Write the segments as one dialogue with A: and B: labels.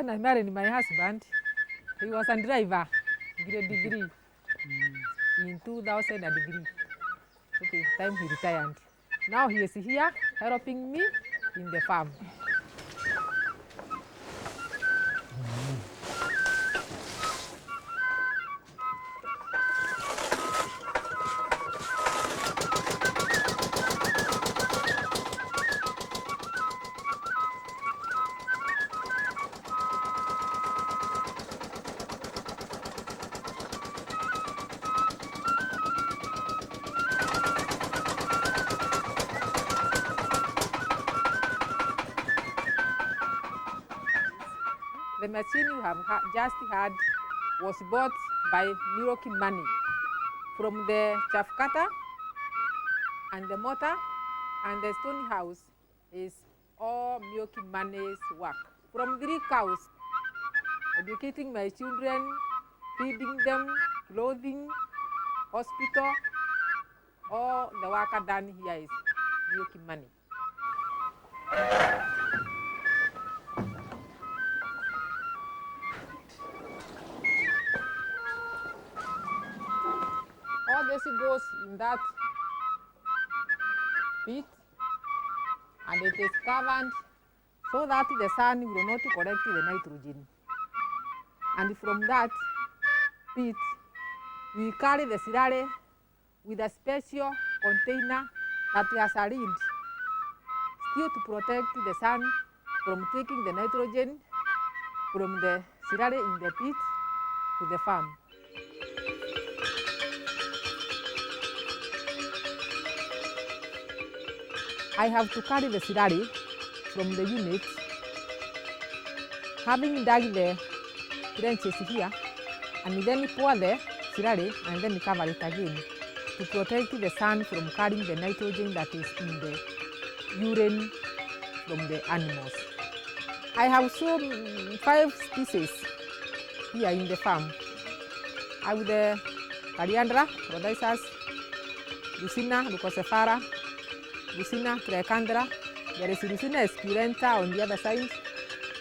A: When I married my husband, he was a driver, grade degree, in 2003. Okay, time he retired. Now he is here helping me in the farm. The machine you have just had was bought by Milwaukee money from the chaff cutter, and the motor and the stone house is all Milwaukee money's work. From 3 cows, educating my children, feeding them, clothing, hospital, all the work done here is Milwaukee money. All this goes in that pit, and it is covered so that the sun will not collect the nitrogen. And from that pit, we carry the sirare with a special container that has a lid, still to protect the sun from taking the nitrogen from the sirare in the pit to the farm. I have to carry the sirare from the unit, having dug the trenches here, and then pour the sirare and then cover it again to protect the sun from carrying the nitrogen that is in the urine from the animals. I have sown 5 species here in the farm. I have the Coriandra, Rhodizas, Lucina, Leucocephara, Lucina trichondra. There is Lucina esculenta on the other side.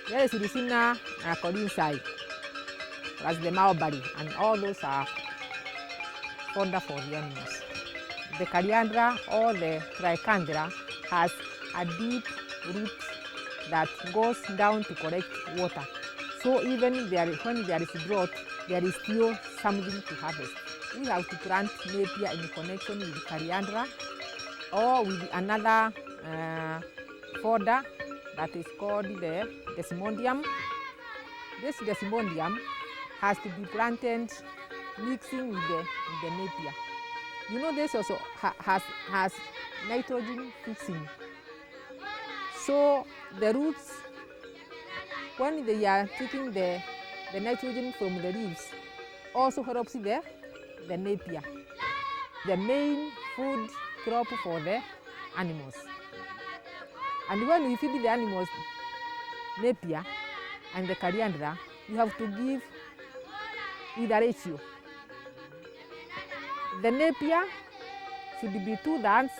A: There is Lucina collinsii, as the mulberry, and all those are fodder for the animals. The Coriandra or the trichondra has a deep root that goes down to collect water. So even when there is drought, there is still something to harvest. We have to plant napier in connection with Coriandra or with another fodder that is called the Desmodium. This Desmodium has to be planted mixing with the napier. You know, this also has nitrogen fixing. So the roots, when they are taking the nitrogen from the leaves, also helps the napier, the main food crop for the animals. And when we feed the animals napier and the Coriandra, you have to give with a ratio. The napier should be 2/3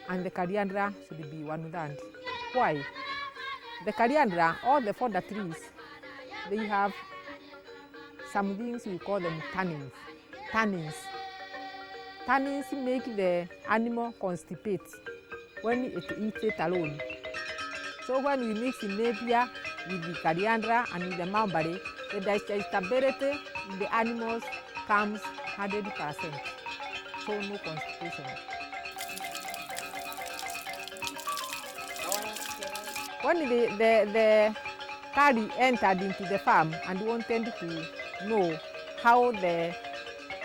A: and the Coriandra should be 1/3. Why? The Coriandra, all the fodder trees, they have some things we call them tannins. Tannins make the animal constipate when it eats it alone. So when we mix the napier with the Coriandra and with the mulberry, the digestibility in the animals comes 100%. So no constipation. When the curry entered into the farm and wanted to know how the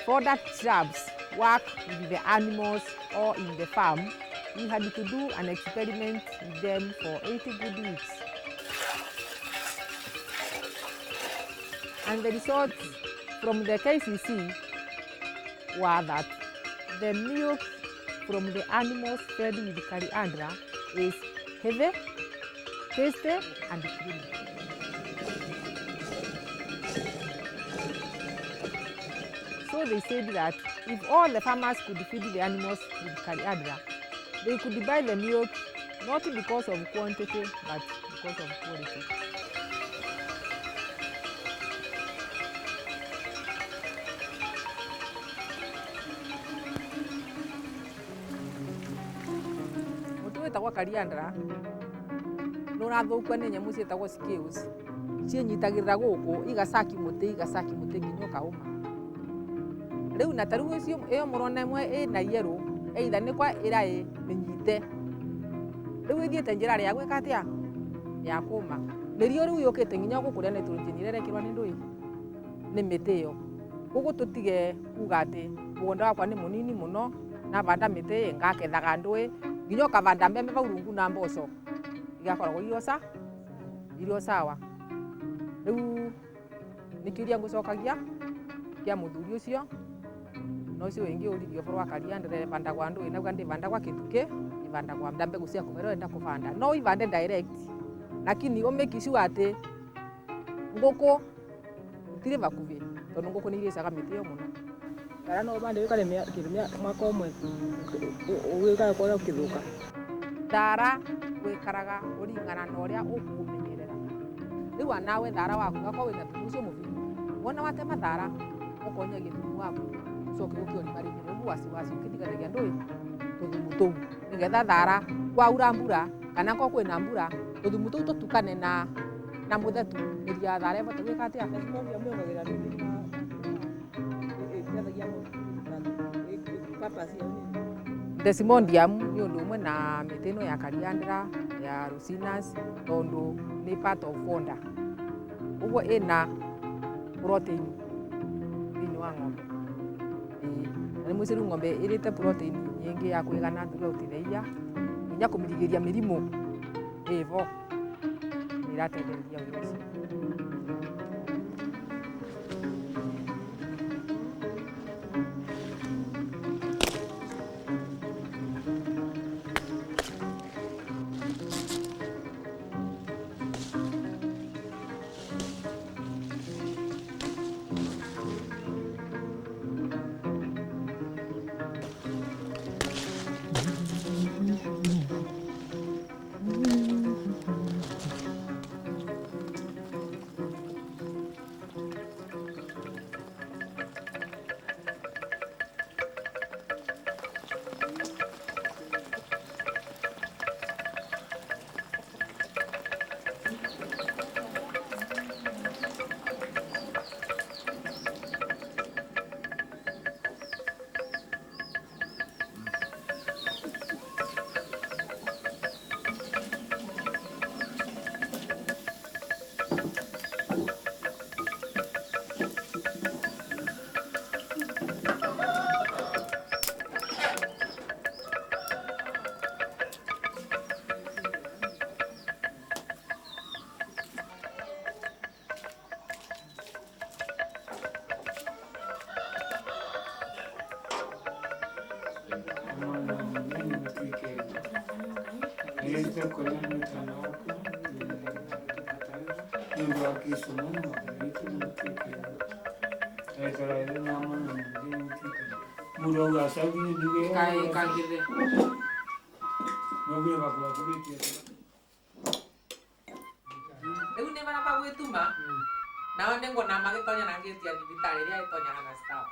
A: fodder shrubs work with the animals or in the farm, we had to do an experiment with them for 80 good weeks. And the results from the KCC were that the milk from the animals fed with Coriandra is heavy, tasty, and creamy. So they said that if all the farmers could feed the animals with Coriandra, they could buy the milk not because of quantity but because of quality. cietagwo kariandra no rathũkua nĩ nyamũ cietagwo scales ciĩnyitagĩrĩra gũkũ igacaki mũtĩ nginya ũkaũma. Rĩu na tarĩu ĩyo mũrona ĩmwe ĩna yellow either nĩ kwa ĩraĩ mĩnyite rĩu ĩthiĩte njĩra ya gwĩka atĩa ya kũma. Mĩrio rĩu yũkĩte nginya gũkũrĩa nitrogen ĩrĩa ĩrekĩrwo nĩ ndũĩ nĩ mĩtĩ ĩyo. Koguo tũtige kuga atĩ mũgũnda wakwa nĩ mũnini mũno na banda mĩtĩ ngakethaga ndũĩ nginya ũkabanda mbembe bau rungu na mboco igakoragwo irio sawa. Rĩu nĩ kĩũria ngũcokagia kĩa mũthuri ũcio na ũcio wĩngĩ ũririe ũboro wa kariandra ĩbandagwa ndũĩ nauga ndĩbandagwa kĩtukĩ ibandagwa mbegũ cia kũmera wenda kũbanda no ibande direct lakini ũmake sure atĩ ngũkũ itirĩ bakuhĩ tondũ ngũkũ nĩ irĩcaga mĩtĩ ĩyo mũno.
B: Thara no ũbande wĩkare mwaka ũmwe ũgĩũkaga kũrĩa ũkĩthũka.
A: Thara wĩkaraga ũringana na ũrĩa ũkũũmenyerera. Rĩu anawe thara waku ũgakorwo wĩna thumu ũcio mũbinyu wona watema thara ũkonyagia thumu waku ũcoke ũke ũrimarĩme rĩu wasiwasi ũkĩtiganagia ndũĩ tũthumu tũu nĩgetha thara kwaura mbura kana ko kwĩna mbura tũthumu tũu tũtukane na mũthetu mĩri ya thara ĩbote gwĩka atĩa. Desmodium nĩ ũndũ ũmwe na mĩtĩ ĩno ya kariandra ya rucinus tondũ nĩ part of fodder ũguo ĩna protein thĩinĩ wa ng'ombe. Na nĩ mũici rĩu ng'ombe ĩrĩte protein nyingĩ ya kũigana throughout the year nginya kũmĩrigĩria mĩrimũ ĩbo nĩ ĩrateithĩrĩria wĩra ũcio. Rĩu nĩ bara bagwĩtuma nao nĩ ngona magĩtonya na ngĩti ya thibitarĩ ĩrĩa ĩtonyaga na staff.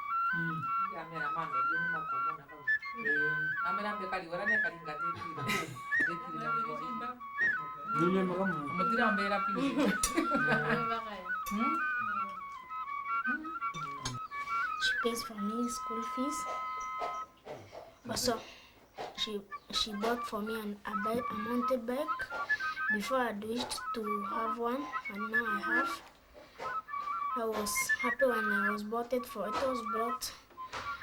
A: Ngamera mamerio nĩ makũmona bau. Amera mbekariũra nĩ karingathĩtire. Mũtira mbera piu.
C: She pays for me school fees. Also, she bought for me a mountain bike. Before I wished to have one, and now I have. I was happy when I was bought it, for it was brought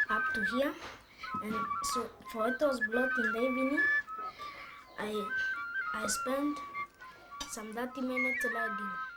C: up to here, and so for it was brought in the evening. I spent some 30 minutes riding.